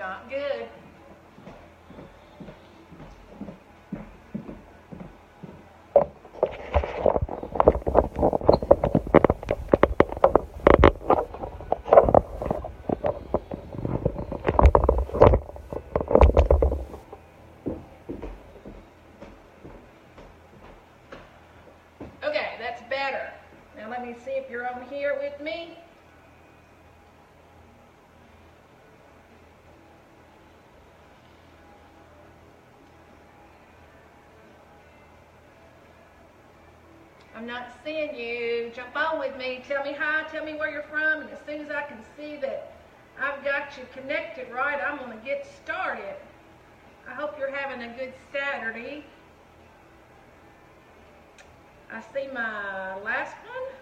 not good. Okay, that's better. Now let me see if you're on here with me. I'm not seeing you. Jump on with me. Tell me hi. Tell me where you're from. And as soon as I can see that I've got you connected right, I'm going to get started. I hope you're having a good Saturday. I see my last one.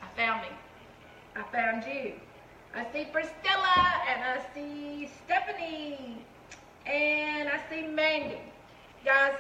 I found me. I found you. I see Priscilla, and I see Stephanie, and I see Mandy. Guys,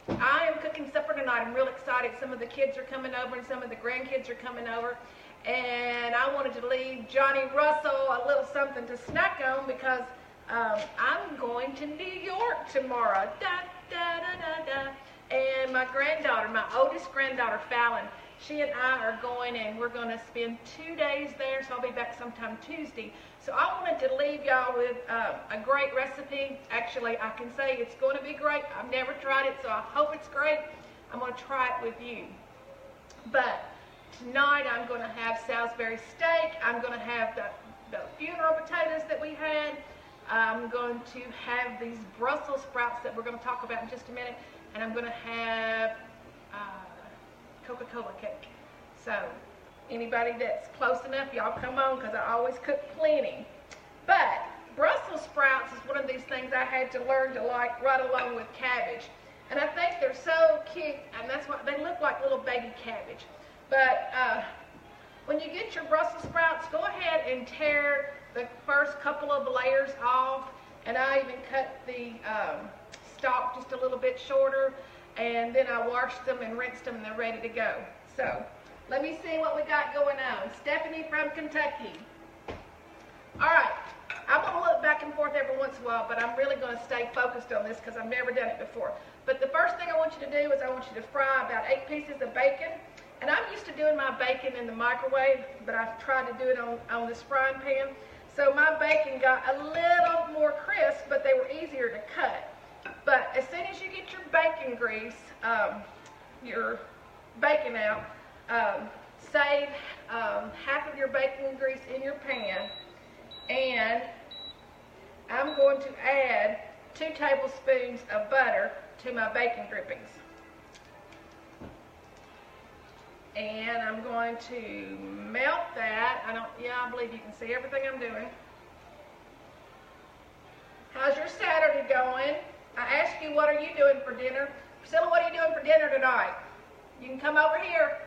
I am cooking supper tonight. I'm real excited. Some of the kids are coming over, and some of the grandkids are coming over. And I wanted to leave Johnny Russell a little something to snack on because I'm going to New York tomorrow. Da, da, da, da, da. And my granddaughter, my oldest granddaughter, Fallon, she and I are going, and we're going to spend 2 days there, so I'll be back sometime Tuesday. So I wanted to leave y'all with a great recipe. Actually, I can say it's going to be great. I've never tried it, so I hope it's great. I'm going to try it with you. But tonight I'm going to have Salisbury steak. I'm going to have the funeral potatoes that we had. I'm going to have these Brussels sprouts that we're going to talk about in just a minute. And I'm going to have Coca-Cola cake. So anybody that's close enough, y'all come on, because I always cook plenty. But Brussels sprouts is one of these things I had to learn to like right along with cabbage. And I think they're so cute, and that's why they look like little baby cabbage. But when you get your Brussels sprouts, go ahead and tear the first couple of layers off. And I even cut the stalk just a little bit shorter. And then I washed them and rinsed them, and they're ready to go. So let me see what we got going on. Stephanie from Kentucky. All right. I'm going to look back and forth every once in a while, but I'm really going to stay focused on this because I've never done it before. But the first thing I want you to do is I want you to fry about 8 pieces of bacon. And I'm used to doing my bacon in the microwave, but I've tried to do it on this frying pan. So my bacon got a little more crisp, but they were easier to cut. But as soon as you get your bacon grease, your bacon out, save half of your bacon grease in your pan, and I'm going to add 2 tablespoons of butter to my bacon drippings. And I'm going to melt that. I believe you can see everything I'm doing. How's your Saturday going? I asked you, what are you doing for dinner? Priscilla, what are you doing for dinner tonight? You can come over here.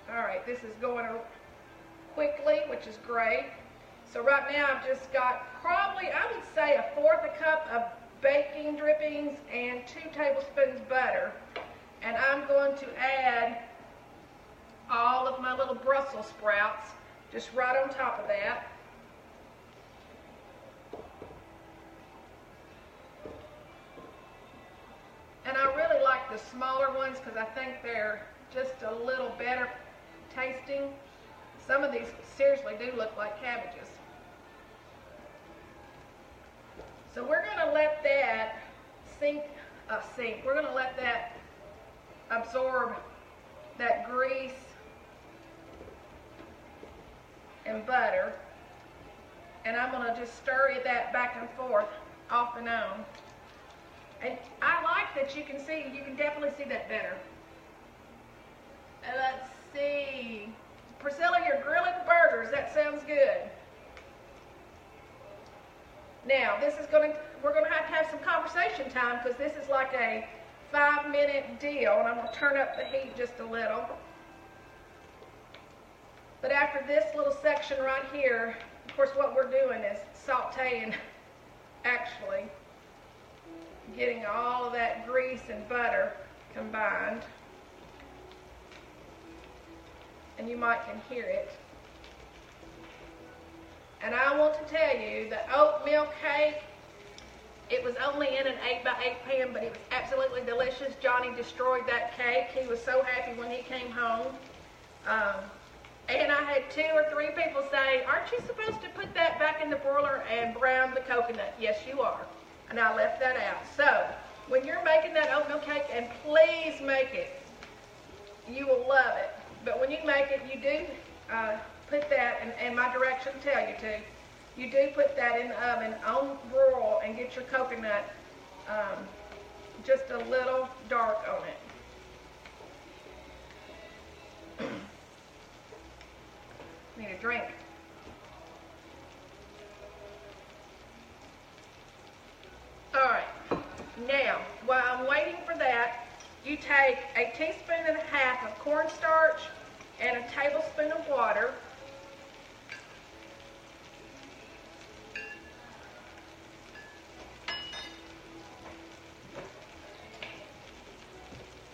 All right, this is going quickly, which is great. So right now I've just got probably, I would say, 1/4 cup of bacon drippings and 2 tablespoons butter. And I'm going to add all of my little Brussels sprouts just right on top of that. And I really like the smaller ones because I think they're just a little better tasting. Some of these seriously do look like cabbages. So we're going to let that we're going to let that absorb that grease and butter. And I'm going to just stir that back and forth, off and on. And I like that you can definitely see that better. And let's see. Priscilla, you're grilling burgers. That sounds good. Now, we're going to have some conversation time because this is like a 5-minute deal, and I'm going to turn up the heat just a little. But after this little section right here, Of course, what we're doing is sauteing, actually, getting all of that grease and butter combined. And you might can hear it. And I want to tell you, the oatmeal cake, it was only in an 8x8 pan, but it was absolutely delicious. Johnny destroyed that cake. He was so happy when he came home. And I had 2 or 3 people say, aren't you supposed to put that back in the broiler and brown the coconut? Yes, you are. And I left that out. So, when you're making that oatmeal cake, and please make it, you will love it. But when you make it, you do put that, and my directions tell you to, you do put that in the oven on broil and get your coconut just a little dark on it. Need a drink. Alright, now while I'm waiting for that, you take a teaspoon and a half of cornstarch and a tablespoon of water.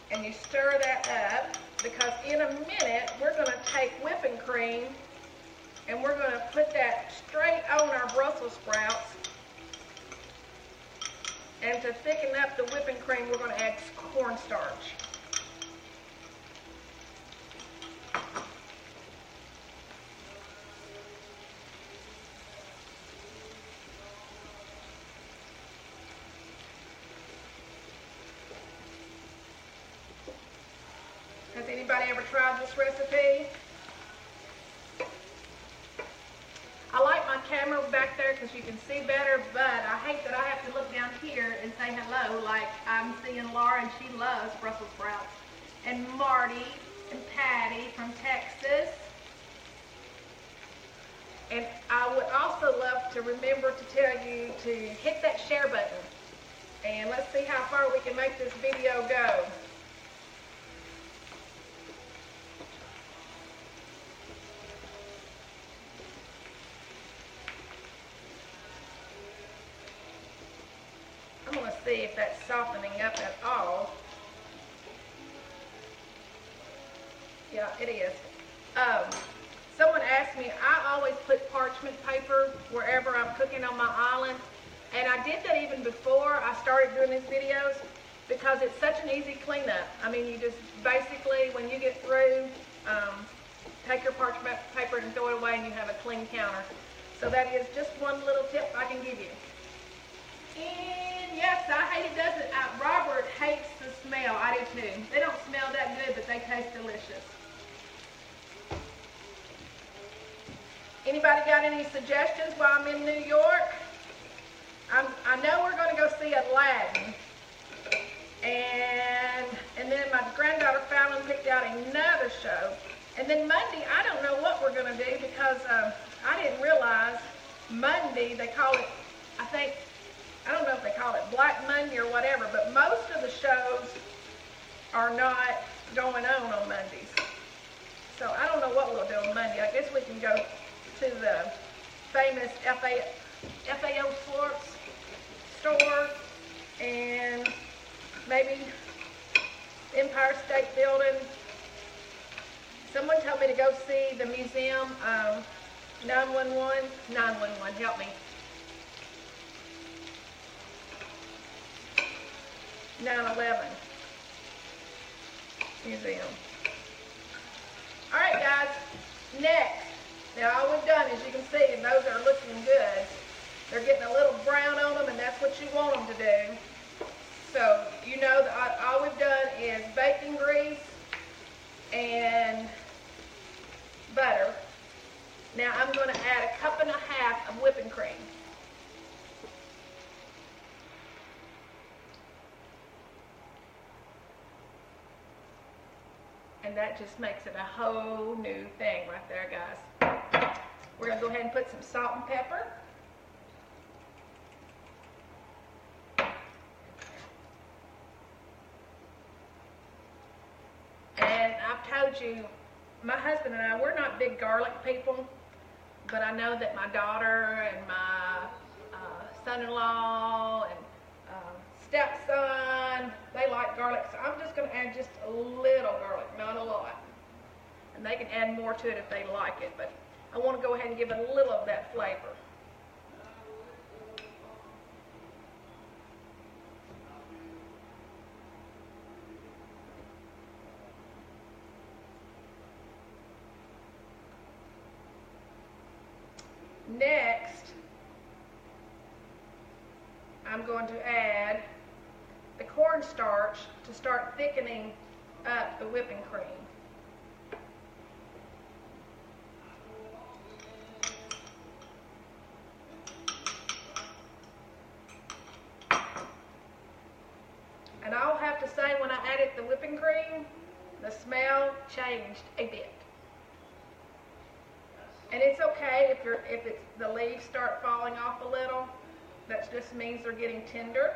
And you stir that up, because in a minute we're going to take whipping cream and we're going to put that straight on our Brussels sprouts. And to thicken up the whipping cream, we're going to add cornstarch. Has anybody ever tried this recipe? I like my camera back there because you can see better, but I hate that I have to look down here and say hello, like I'm seeing Laura and she loves Brussels sprouts. And Marty and Patty from Texas. And I would also love to remember to tell you to hit that share button. And let's see how far we can make this video go. I'm going to see if that's softening up at all. Yeah, it is. Someone asked me, I always put parchment paper wherever I'm cooking on my island. And I did that even before I started doing these videos because it's such an easy cleanup. I mean, you just basically, when you get through, take your parchment paper and throw it away and you have a clean counter. So that is just one little tip I can give you. And yes, I hate it, doesn't. Robert hates the smell. I do too. They don't smell that good, but they taste delicious. Anybody got any suggestions while I'm in New York? I know we're going to go see Aladdin. And then my granddaughter Fallon picked out another show. And then Monday, I don't know what we're going to do because I didn't realize Monday, they call it, I don't know if they call it Black Monday or whatever, but most of the shows are not going on Mondays. So I don't know what we'll do on Monday. I guess we can go to the famous FAO store and maybe Empire State Building. Someone told me to go see the museum, 911, help me. 9/11 museum. All right, guys, next. Now, all we've done, as you can see, and those are looking good. They're getting a little brown on them, and that's what you want them to do. So, you know, that all we've done is bacon grease and butter. Now, I'm going to add 1.5 cups of whipping cream. And that just makes it a whole new thing right there, guys. We're going to go ahead and put some salt and pepper. And I've told you, my husband and I, we're not big garlic people, but I know that my daughter and my son-in-law and stepson, they like garlic, so I'm just going to add just a little garlic, not a lot. And they can add more to it if they like it, but I want to go ahead and give it a little of that flavor. Next, I'm going to add the cornstarch to start thickening up the whipping cream. And I'll have to say, when I added the whipping cream, the smell changed a bit. And it's okay if the leaves start falling off a little. That just means they're getting tender.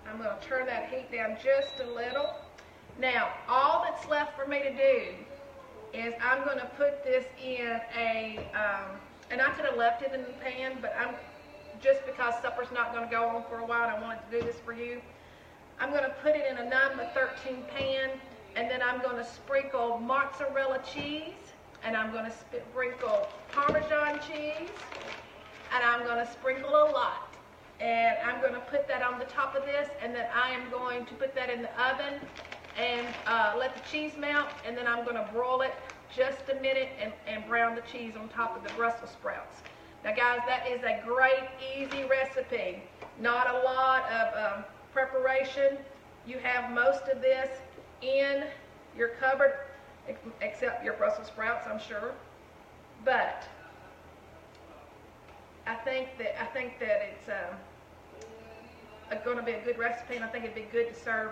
I'm going to turn that heat down just a little. Now, all that's left for me to do is I'm going to put this in a, and I could have left it in the pan, but just because supper's not going to go on for a while, and I wanted to do this for you, I'm going to put it in a 9x13 pan, and then I'm going to sprinkle mozzarella cheese, and I'm going to sprinkle Parmesan cheese, and I'm going to sprinkle a lot. And I'm going to put that on the top of this, and then I am going to put that in the oven and let the cheese melt, and then I'm going to broil it just a minute and brown the cheese on top of the Brussels sprouts. Now guys, that is a great, easy recipe. Not a lot of preparation. You have most of this in your cupboard, except your Brussels sprouts, I'm sure. But I think that it's going to be a good recipe, and I think it'd be good to serve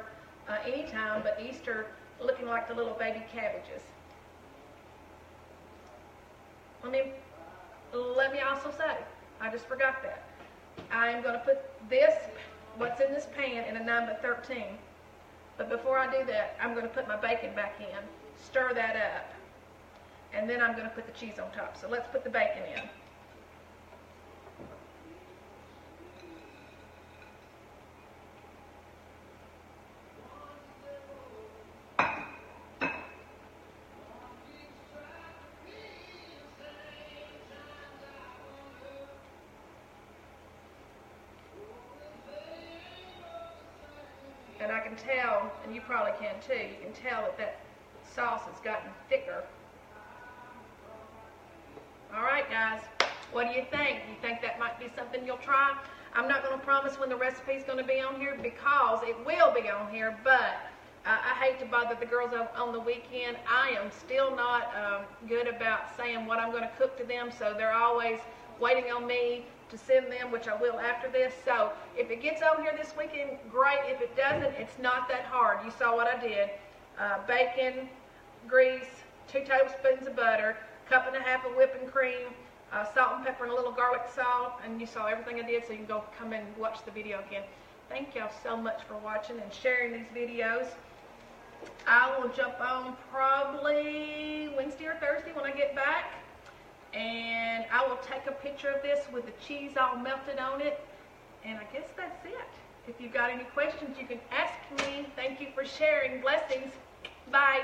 anytime, but Easter looking like the little baby cabbages. Let me also say, I just forgot that. I am going to put this, what's in this pan, in a 9x13. But before I do that, I'm going to put my bacon back in, stir that up, and then I'm going to put the cheese on top. So let's put the bacon in. And I can tell, and you probably can too, you can tell that sauce has gotten thicker. Alright guys, what do you think? You think that might be something you'll try? I'm not going to promise when the recipe is going to be on here, because it will be on here, but I hate to bother the girls on the weekend. I am still not good about saying what I'm going to cook to them, so they're always waiting on me to send them, which I will after this. So if it gets on here this weekend, great. If it doesn't, it's not that hard. You saw what I did. Bacon, grease, 2 tablespoons of butter, 1.5 cups of whipping cream, salt and pepper and a little garlic salt, and you saw everything I did, so you can go come and watch the video again. Thank y'all so much for watching and sharing these videos. I will jump on probably Wednesday or Thursday when I get back, and I will take a picture of this with the cheese all melted on it, and I guess that's it. If you've got any questions, you can ask me. Thank you for sharing. Blessings. Bye.